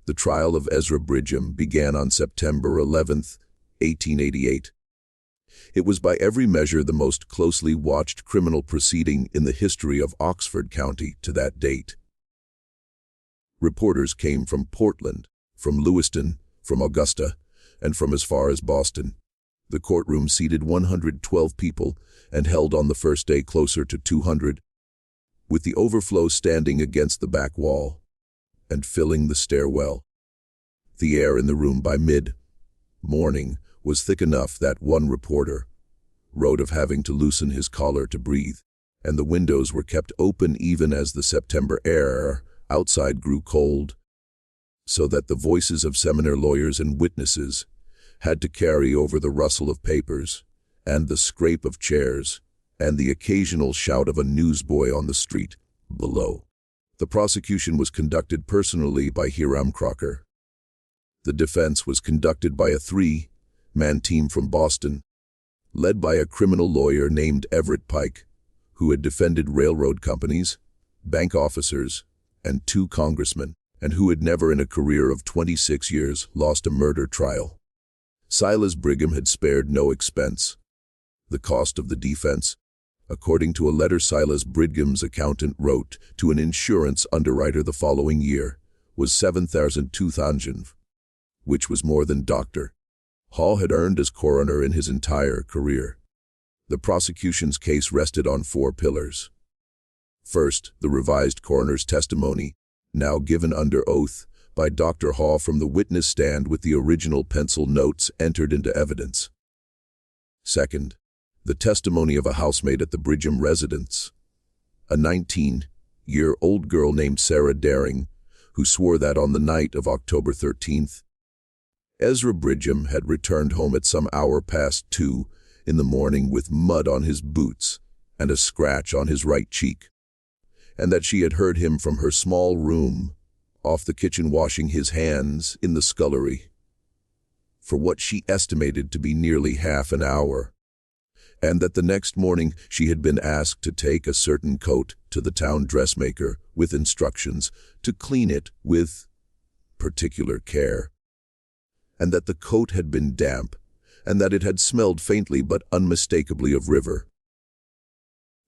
The trial of Ezra Brigham began on September 11th, 1888. It was by every measure the most closely watched criminal proceeding in the history of Oxford County to that date. Reporters came from Portland, from Lewiston, from Augusta, and from as far as Boston. The courtroom seated 112 people and held on the first day closer to 200, with the overflow standing against the back wall and filling the stairwell. The air in the room by mid-morning was thick enough that one reporter wrote of having to loosen his collar to breathe, and the windows were kept open even as the September air outside grew cold, so that the voices of seminar lawyers and witnesses had to carry over the rustle of papers and the scrape of chairs and the occasional shout of a newsboy on the street below. The prosecution was conducted personally by Hiram Crocker. The defense was conducted by a 3-man team from Boston, led by a criminal lawyer named Everett Pike, who had defended railroad companies, bank officers, and 2 congressmen, and who had never in a career of 26 years lost a murder trial. Silas Brigham had spared no expense. The cost of the defense, according to a letter Silas Brigham's accountant wrote to an insurance underwriter the following year, was $7,200, which was more than Dr. Hall had earned as coroner in his entire career. The prosecution's case rested on 4 pillars. First, the revised coroner's testimony, now given under oath by Dr. Haw from the witness stand with the original pencil notes entered into evidence. Second, the testimony of a housemaid at the Bridgham residence, a 19-year-old girl named Sarah Daring, who swore that on the night of October 13th, Ezra Bridgham had returned home at some hour past 2 in the morning with mud on his boots and a scratch on his right cheek, and that she had heard him from her small room off the kitchen washing his hands in the scullery for what she estimated to be nearly half an hour, and that the next morning she had been asked to take a certain coat to the town dressmaker with instructions to clean it with particular care, and that the coat had been damp, and that it had smelled faintly but unmistakably of river.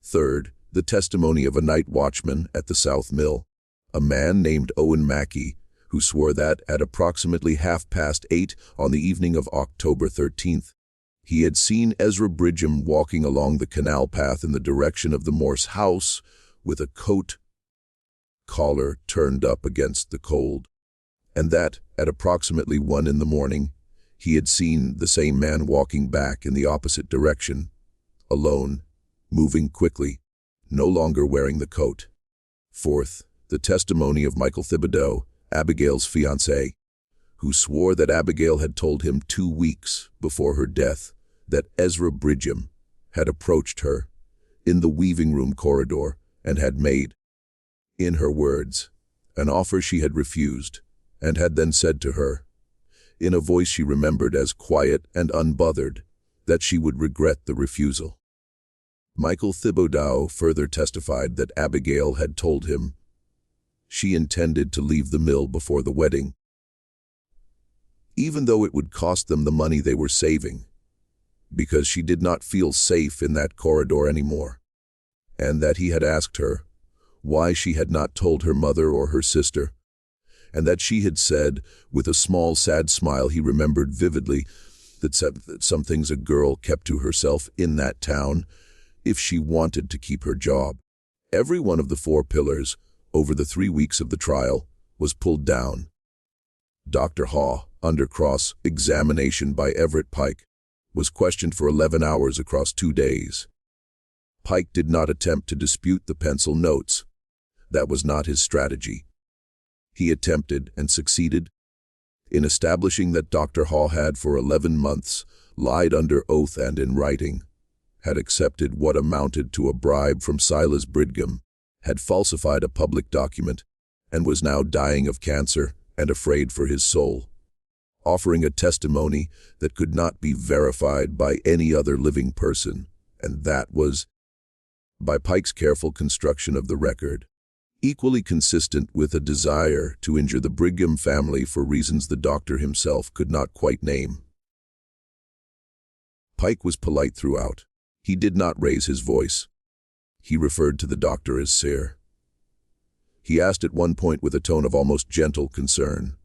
Third, the testimony of a night watchman at the South Mill, a man named Owen Mackey, who swore that at approximately 8:30 on the evening of October 13th, he had seen Ezra Bridgham walking along the canal path in the direction of the Morse house with a coat collar turned up against the cold, and that at approximately 1 in the morning, he had seen the same man walking back in the opposite direction, alone, moving quickly, no longer wearing the coat. Fourth, the testimony of Michael Thibodeau, Abigail's fiancé, who swore that Abigail had told him 2 weeks before her death that Ezra Bridgham had approached her in the weaving room corridor and had made, in her words, an offer she had refused, and had then said to her, in a voice she remembered as quiet and unbothered, that she would regret the refusal. Michael Thibodeau further testified that Abigail had told him she intended to leave the mill before the wedding, even though it would cost them the money they were saving, because she did not feel safe in that corridor anymore, and that he had asked her why she had not told her mother or her sister, and that she had said, with a small sad smile he remembered vividly, that some things a girl kept to herself in that town if she wanted to keep her job. Every one of the 4 pillars over the 3 weeks of the trial was pulled down. Dr. Haw, under cross-examination by Everett Pike, was questioned for 11 hours across 2 days. Pike did not attempt to dispute the pencil notes. That was not his strategy. He attempted and succeeded in establishing that Dr. Haw had for 11 months lied under oath and in writing, had accepted what amounted to a bribe from Silas Bridgham, had falsified a public document, and was now dying of cancer and afraid for his soul, offering a testimony that could not be verified by any other living person, and that was, by Pike's careful construction of the record, equally consistent with a desire to injure the Bridgham family for reasons the doctor himself could not quite name. Pike was polite throughout. He did not raise his voice. He referred to the doctor as Sir. He asked at one point with a tone of almost gentle concern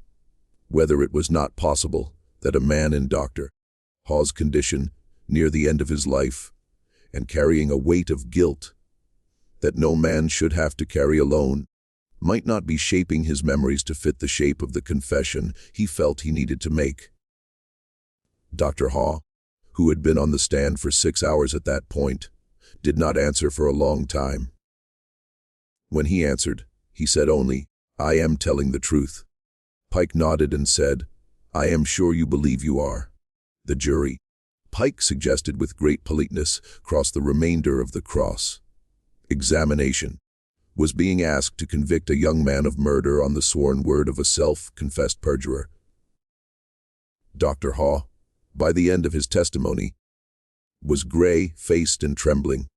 whether it was not possible that a man in Dr. Haw's condition, near the end of his life, and carrying a weight of guilt that no man should have to carry alone, might not be shaping his memories to fit the shape of the confession he felt he needed to make. Dr. Haw, who had been on the stand for 6 hours at that point, did not answer for a long time. When he answered, he said only, "I am telling the truth." Pike nodded and said, "I am sure you believe you are." The jury, Pike suggested with great politeness, crossed the remainder of the cross-examination, was being asked to convict a young man of murder on the sworn word of a self-confessed perjurer. Dr. Haw, by the end of his testimony, was gray-faced and trembling.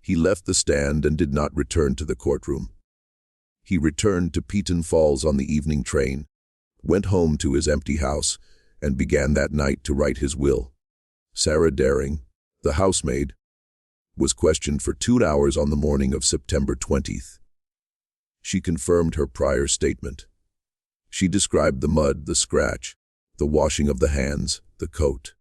He left the stand and did not return to the courtroom. He returned to Peaton Falls on the evening train, went home to his empty house, and began that night to write his will. Sarah Daring, the housemaid, was questioned for 2 hours on the morning of September 20th. She confirmed her prior statement. She described the mud, the scratch, the washing of the hands, the coat.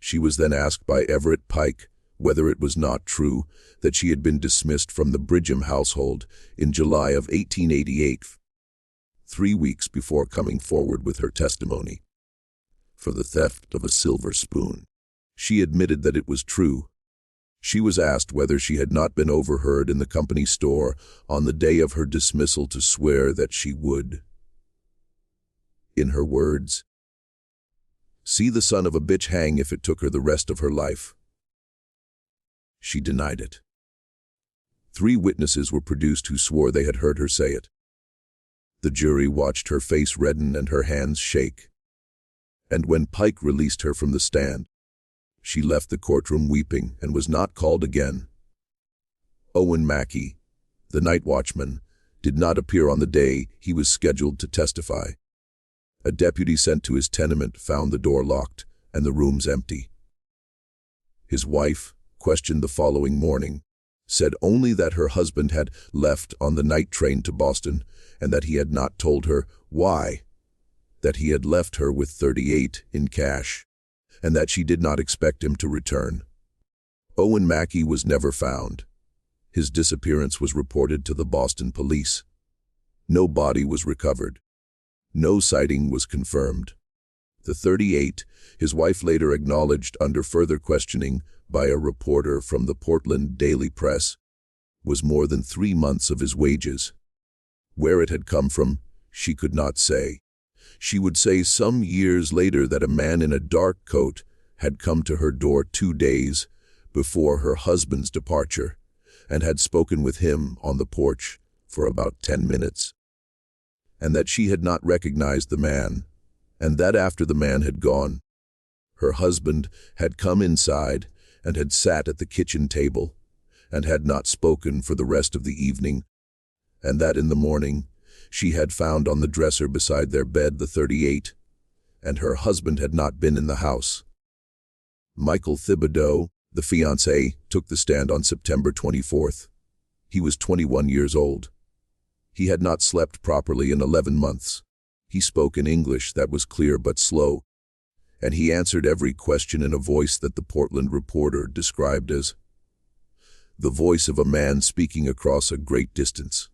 She was then asked by Everett Pike whether it was not true that she had been dismissed from the Bridgham household in July of 1888, 3 weeks before coming forward with her testimony for the theft of a silver spoon. She admitted that it was true. She was asked whether she had not been overheard in the company store on the day of her dismissal to swear that she would, in her words, see the son of a bitch hang if it took her the rest of her life. She denied it. 3 witnesses were produced who swore they had heard her say it. The jury watched her face redden and her hands shake. And when Pike released her from the stand, she left the courtroom weeping and was not called again. Owen Mackey, the night watchman, did not appear on the day he was scheduled to testify. A deputy sent to his tenement found the door locked and the rooms empty. His wife, questioned the following morning, said only that her husband had left on the night train to Boston and that he had not told her why, that he had left her with $38 in cash, and that she did not expect him to return. Owen Mackey was never found. His disappearance was reported to the Boston police. No body was recovered. No sighting was confirmed. The $38, his wife later acknowledged under further questioning by a reporter from the Portland Daily Press, was more than 3 months of his wages. Where it had come from, she could not say. She would say some years later that a man in a dark coat had come to her door 2 days before her husband's departure and had spoken with him on the porch for about 10 minutes, and that she had not recognized the man, and that after the man had gone, her husband had come inside and had sat at the kitchen table and had not spoken for the rest of the evening, and that in the morning she had found on the dresser beside their bed the $38, and her husband had not been in the house. Michael Thibodeau, the fiancé, took the stand on September 24th. He was 21 years old. He had not slept properly in 11 months. He spoke in English that was clear but slow, and he answered every question in a voice that the Portland reporter described as the voice of a man speaking across a great distance.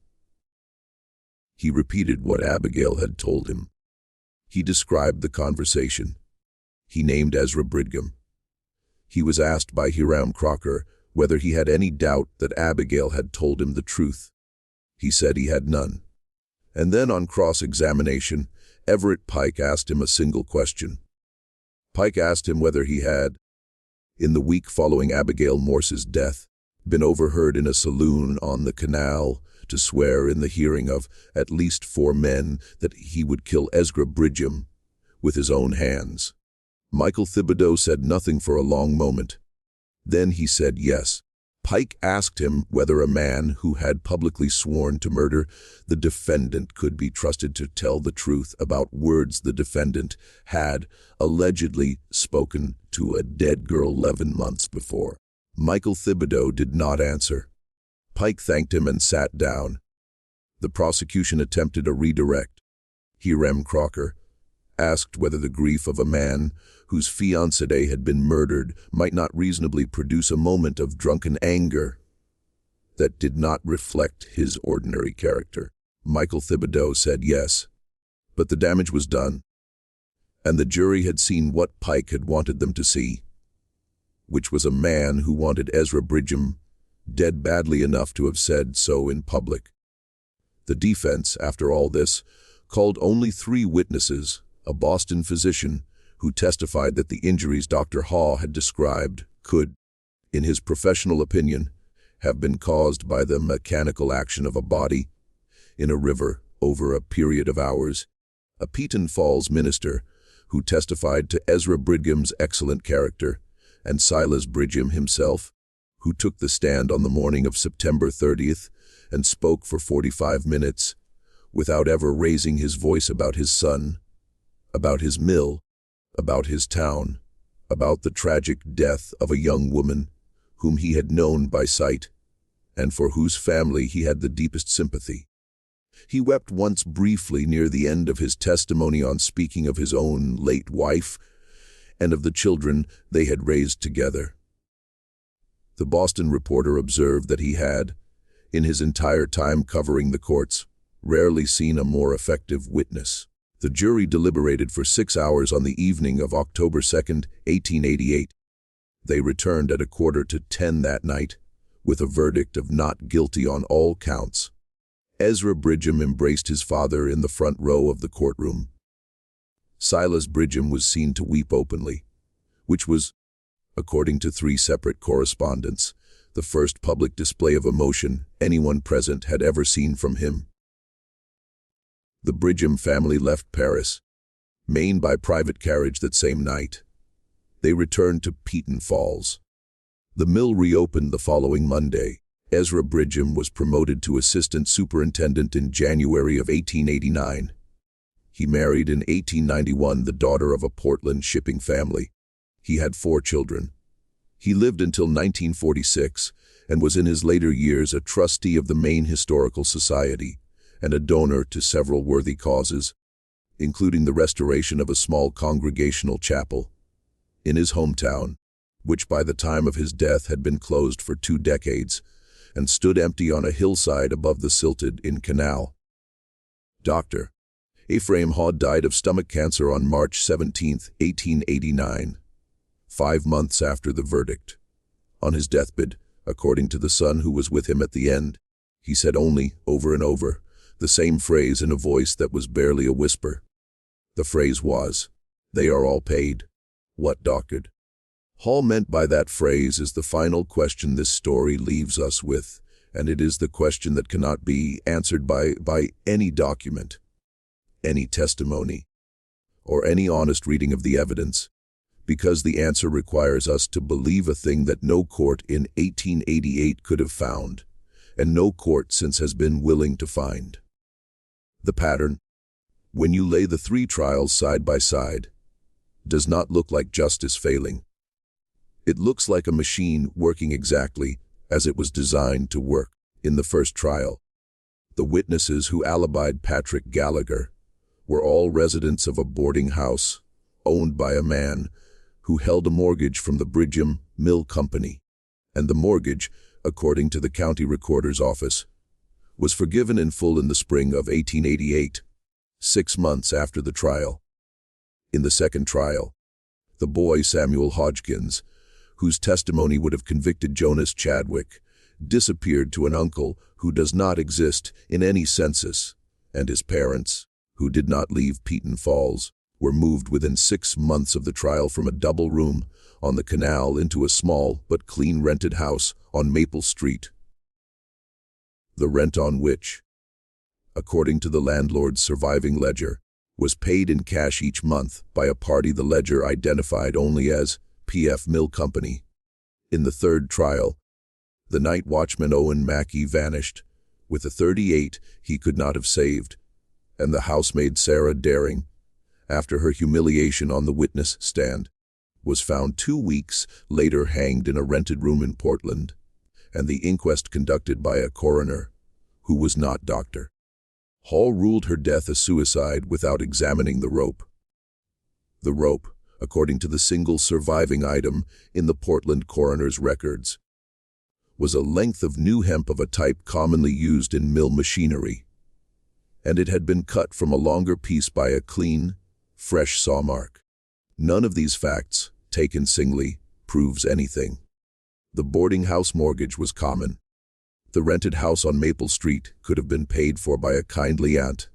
He repeated what Abigail had told him. He described the conversation. He named Ezra Bridgham. He was asked by Hiram Crocker whether he had any doubt that Abigail had told him the truth. He said he had none. And then on cross-examination, Everett Pike asked him a single question. Pike asked him whether he had, in the week following Abigail Morse's death, been overheard in a saloon on the canal to swear in the hearing of at least 4 men that he would kill Ezra Bridgham with his own hands. Michael Thibodeau said nothing for a long moment. Then he said yes. Pike asked him whether a man who had publicly sworn to murder the defendant could be trusted to tell the truth about words the defendant had allegedly spoken to a dead girl 11 months before. Michael Thibodeau did not answer. Pike thanked him and sat down. The prosecution attempted a redirect. Hiram Crocker asked whether the grief of a man whose fiancée had been murdered might not reasonably produce a moment of drunken anger that did not reflect his ordinary character. Michael Thibodeau said yes, but the damage was done, and the jury had seen what Pike had wanted them to see, which was a man who wanted Ezra Bridgham dead badly enough to have said so in public. The defense, after all this, called only 3 witnesses, a Boston physician who testified that the injuries Dr. Haw had described could, in his professional opinion, have been caused by the mechanical action of a body in a river over a period of hours, a Peton Falls minister who testified to Ezra Bridgham's excellent character, and Silas Bridgham himself, who took the stand on the morning of September 30th and spoke for 45 minutes, without ever raising his voice about his son, about his mill, about his town, about the tragic death of a young woman whom he had known by sight, and for whose family he had the deepest sympathy. He wept once briefly near the end of his testimony on speaking of his own late wife and of the children they had raised together. The Boston Reporter observed that he had, in his entire time covering the courts, rarely seen a more effective witness. The jury deliberated for 6 hours on the evening of October 2, 1888. They returned at 9:45 that night, with a verdict of not guilty on all counts. Ezra Bridgham embraced his father in the front row of the courtroom. Silas Bridgham was seen to weep openly, which was, according to 3 separate correspondents, the first public display of emotion anyone present had ever seen from him. The Bridgham family left Paris, Maine by private carriage that same night. They returned to Peaton Falls. The mill reopened the following Monday. Ezra Bridgham was promoted to assistant superintendent in January of 1889. He married in 1891 the daughter of a Portland shipping family. He had 4 children. He lived until 1946 and was in his later years a trustee of the Maine Historical Society and a donor to several worthy causes, including the restoration of a small congregational chapel in his hometown, which by the time of his death had been closed for 2 decades and stood empty on a hillside above the silted Inn Canal. Dr. Ephraim Hall died of stomach cancer on March 17, 1889. 5 months after the verdict. On his deathbed, according to the son who was with him at the end, he said only, over and over, the same phrase in a voice that was barely a whisper. The phrase was, "They are all paid." What doctored? Hall meant by that phrase is the final question this story leaves us with, and it is the question that cannot be answered by any document, any testimony, or any honest reading of the evidence, because the answer requires us to believe a thing that no court in 1888 could have found, and no court since has been willing to find. The pattern, when you lay the 3 trials side by side, does not look like justice failing. It looks like a machine working exactly as it was designed to work. In the first trial, the witnesses who alibied Patrick Gallagher were all residents of a boarding house owned by a man who held a mortgage from the Bridgham Mill Company, and the mortgage, according to the county recorder's office, was forgiven in full in the spring of 1888, 6 months after the trial. In the second trial, the boy Samuel Hodgkins, whose testimony would have convicted Jonas Chadwick, disappeared to an uncle who does not exist in any census, and his parents, who did not leave Peaton Falls, were moved within 6 months of the trial from a double room on the canal into a small but clean rented house on Maple Street. The rent on which, according to the landlord's surviving ledger, was paid in cash each month by a party the ledger identified only as P.F. Mill Company. In the third trial, the night watchman Owen Mackey vanished with a .38 he could not have saved, and the housemaid Sarah Daring, after her humiliation on the witness stand, was found 2 weeks later hanged in a rented room in Portland, and the inquest conducted by a coroner, who was not Dr. Hall, ruled her death a suicide without examining the rope. The rope, according to the single surviving item in the Portland coroner's records, was a length of new hemp of a type commonly used in mill machinery, and it had been cut from a longer piece by a clean, fresh saw mark. None of these facts, taken singly, proves anything. The boarding house mortgage was common. The rented house on Maple Street could have been paid for by a kindly aunt.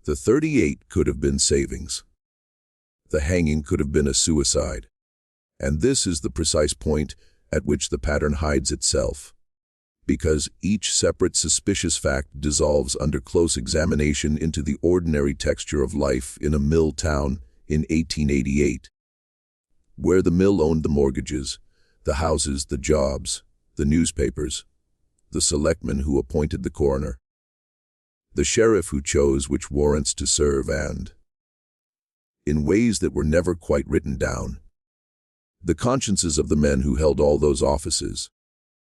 The .38 could have been savings. The hanging could have been a suicide. And this is the precise point at which the pattern hides itself, because each separate suspicious fact dissolves under close examination into the ordinary texture of life in a mill town in 1888, where the mill owned the mortgages, the houses, the jobs, the newspapers, the selectmen who appointed the coroner, the sheriff who chose which warrants to serve, and, in ways that were never quite written down, the consciences of the men who held all those offices.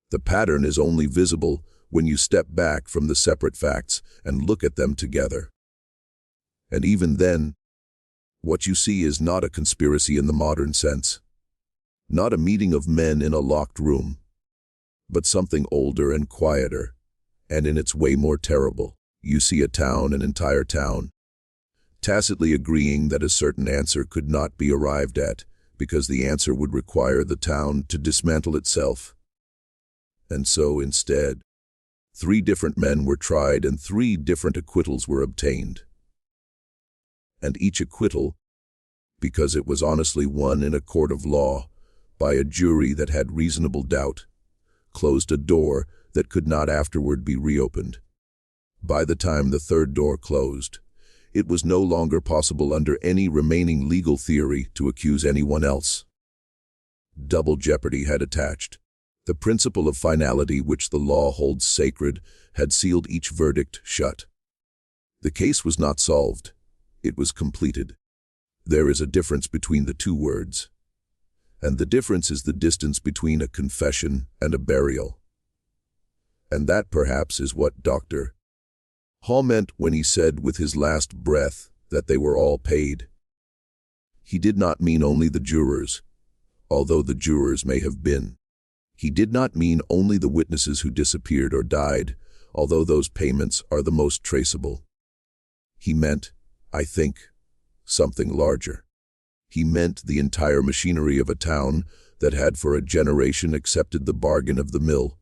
The pattern is only visible when you step back from the separate facts and look at them together. And even then, what you see is not a conspiracy in the modern sense. Not a meeting of men in a locked room, but something older and quieter, and in its way more terrible. You see a town, an entire town, tacitly agreeing that a certain answer could not be arrived at, because the answer would require the town to dismantle itself. And so, instead, 3 different men were tried and 3 different acquittals were obtained. And each acquittal, because it was honestly won in a court of law, by a jury that had reasonable doubt, closed a door that could not afterward be reopened. By the time the 3rd door closed, it was no longer possible under any remaining legal theory to accuse anyone else. Double jeopardy had attached. The principle of finality which the law holds sacred had sealed each verdict shut. The case was not solved. It was completed. There is a difference between the 2 words. And the difference is the distance between a confession and a burial. And that perhaps is what Dr. Hall meant when he said with his last breath that they were all paid. He did not mean only the jurors, although the jurors may have been. He did not mean only the witnesses who disappeared or died, although those payments are the most traceable. He meant, I think, something larger. He meant the entire machinery of a town that had for a generation accepted the bargain of the mill.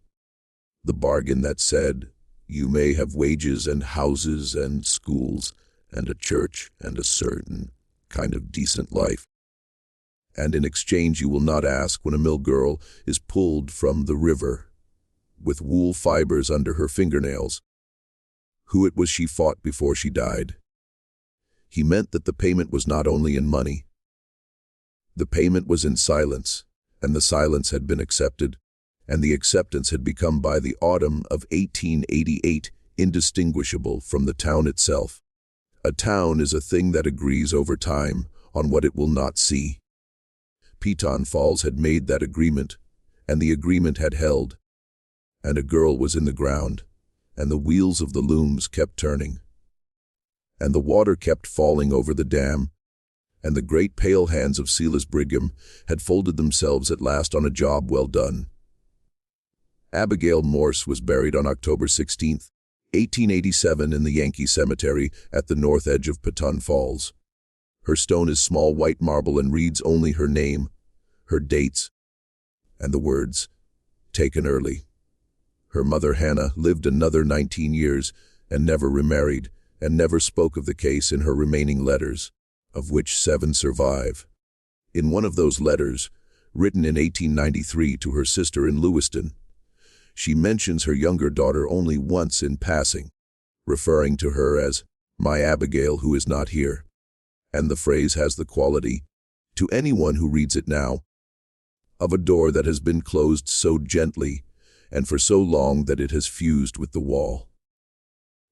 The bargain that said, you may have wages and houses and schools and a church and a certain kind of decent life. And in exchange you will not ask when a mill girl is pulled from the river with wool fibers under her fingernails, who it was she fought before she died. He meant that the payment was not only in money. The payment was in silence, and the silence had been accepted, and the acceptance had become by the autumn of 1888 indistinguishable from the town itself. A town is a thing that agrees over time on what it will not see. Piton Falls had made that agreement, and the agreement had held, and a girl was in the ground, and the wheels of the looms kept turning, and the water kept falling over the dam, and the great pale hands of Silas Brigham had folded themselves at last on a job well done. Abigail Morse was buried on October 16, 1887 in the Yankee Cemetery at the north edge of Piton Falls. Her stone is small white marble and reads only her name, her dates, and the words, taken early. Her mother Hannah lived another 19 years and never remarried, and never spoke of the case in her remaining letters, of which 7 survive. In one of those letters, written in 1893 to her sister in Lewiston, she mentions her younger daughter only once in passing, referring to her as my Abigail who is not here, and the phrase has the quality, to anyone who reads it now, of a door that has been closed so gently and for so long that it has fused with the wall.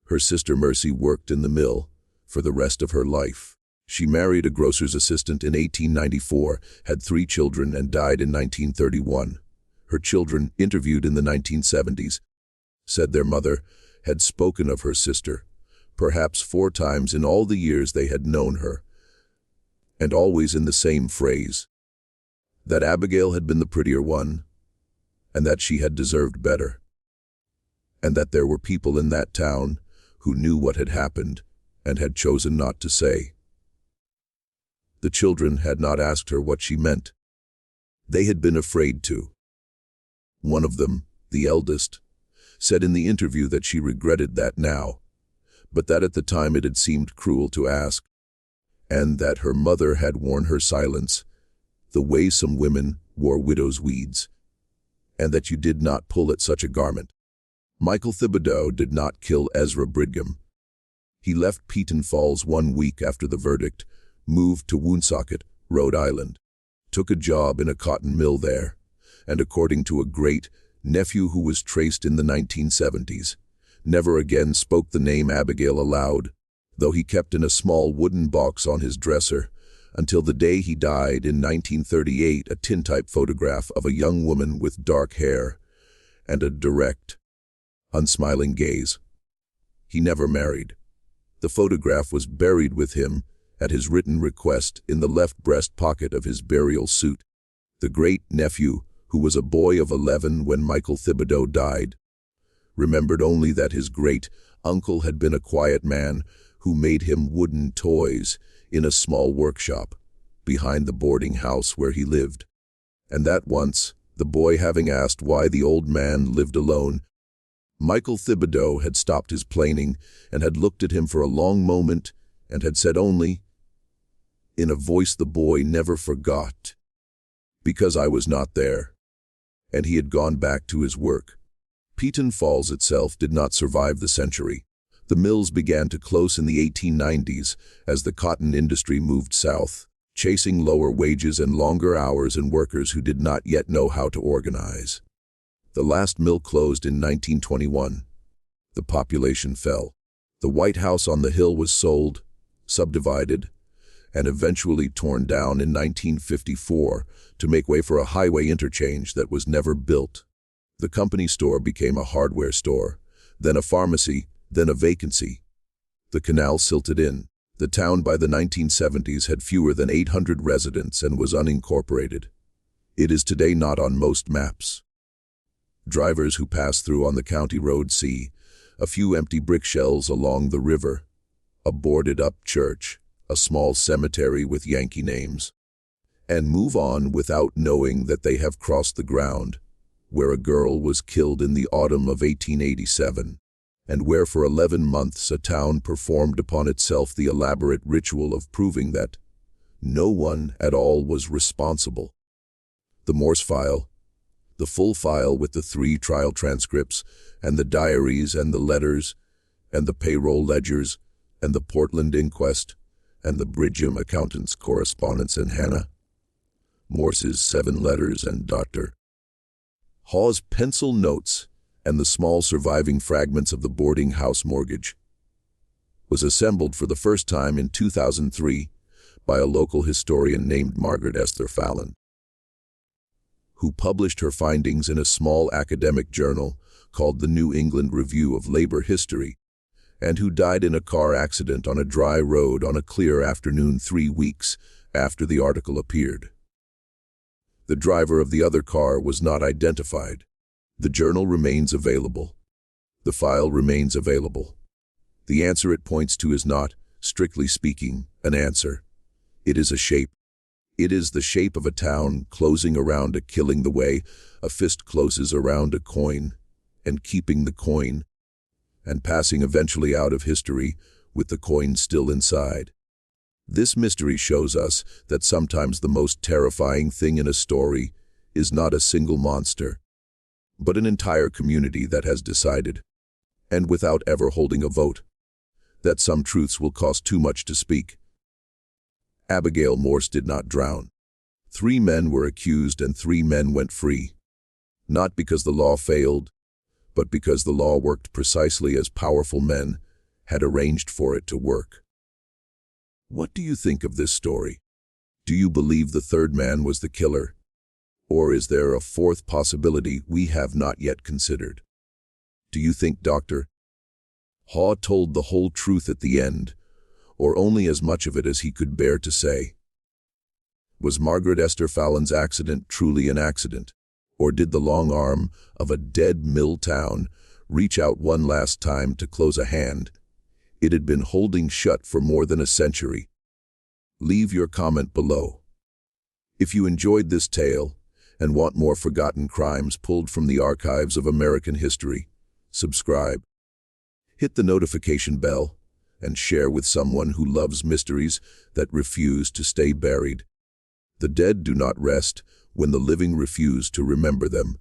Her sister Mercy worked in the mill for the rest of her life. She married a grocer's assistant in 1894, had 3 children, and died in 1931. Her children, interviewed in the 1970s, said their mother had spoken of her sister, perhaps 4 times in all the years they had known her, and always in the same phrase, that Abigail had been the prettier one, and that she had deserved better, and that there were people in that town who knew what had happened and had chosen not to say. The children had not asked her what she meant. They had been afraid to. One of them, the eldest, said in the interview that she regretted that now, but that at the time it had seemed cruel to ask, and that her mother had worn her silence, the way some women wore widow's weeds, and that you did not pull at such a garment. Michael Thibodeau did not kill Ezra Brigham. He left Piton Falls 1 week after the verdict, moved to Woonsocket, Rhode Island, took a job in a cotton mill there, and according to a great-nephew who was traced in the 1970s, never again spoke the name Abigail aloud, though he kept in a small wooden box on his dresser, until the day he died in 1938, a tintype photograph of a young woman with dark hair and a direct, unsmiling gaze. He never married. The photograph was buried with him at his written request in the left breast pocket of his burial suit. The great-nephew, who was a boy of 11 when Michael Thibodeau died, remembered only that his great-uncle had been a quiet man who made him wooden toys in a small workshop behind the boarding house where he lived, and that once, the boy having asked why the old man lived alone, Michael Thibodeau had stopped his planing and had looked at him for a long moment and had said only, in a voice the boy never forgot, "Because I was not there," and he had gone back to his work. Peaton Falls itself did not survive the century. The mills began to close in the 1890s as the cotton industry moved south, chasing lower wages and longer hours and workers who did not yet know how to organize. The last mill closed in 1921. The population fell. The White House on the hill was sold, subdivided, and eventually torn down in 1954 to make way for a highway interchange that was never built. The company store became a hardware store, then a pharmacy, then a vacancy. The canal silted in. The town by the 1970s had fewer than 800 residents and was unincorporated. It is today not on most maps. Drivers who pass through on the county road see a few empty brick shells along the river, a boarded-up church, a small cemetery with Yankee names, and move on without knowing that they have crossed the ground where a girl was killed in the autumn of 1887, and where for 11 months a town performed upon itself the elaborate ritual of proving that no one at all was responsible. The Morse file, the full file with the 3 trial transcripts, and the diaries and the letters, and the payroll ledgers, and the Portland inquest, and the Bridgham accountant's correspondence in Hannah, Morse's 7 letters and Dr. Hawes' pencil notes, and the small surviving fragments of the boarding house mortgage, was assembled for the first time in 2003 by a local historian named Margaret Esther Fallon, who published her findings in a small academic journal called the New England Review of Labor History, and who died in a car accident on a dry road on a clear afternoon 3 weeks after the article appeared. The driver of the other car was not identified. The journal remains available. The file remains available. The answer it points to is not, strictly speaking, an answer. It is a shape. It is the shape of a town closing around a killing the way a fist closes around a coin, and keeping the coin, and passing eventually out of history with the coin still inside. This mystery shows us that sometimes the most terrifying thing in a story is not a single monster, but an entire community that has decided, and without ever holding a vote, that some truths will cost too much to speak. Abigail Morse did not drown. 3 men were accused and 3 men went free, not because the law failed, but because the law worked precisely as powerful men had arranged for it to work. What do you think of this story? Do you believe the 3rd man was the killer? Or is there a 4th possibility we have not yet considered? Do you think Dr. Haw told the whole truth at the end, or only as much of it as he could bear to say? Was Margaret Esther Fallon's accident truly an accident? Or did the long arm of a dead mill town reach out one last time to close a hand it had been holding shut for more than a century? Leave your comment below. If you enjoyed this tale and want more forgotten crimes pulled from the archives of American history, subscribe. Hit the notification bell and share with someone who loves mysteries that refuse to stay buried. The dead do not rest when the living refuse to remember them.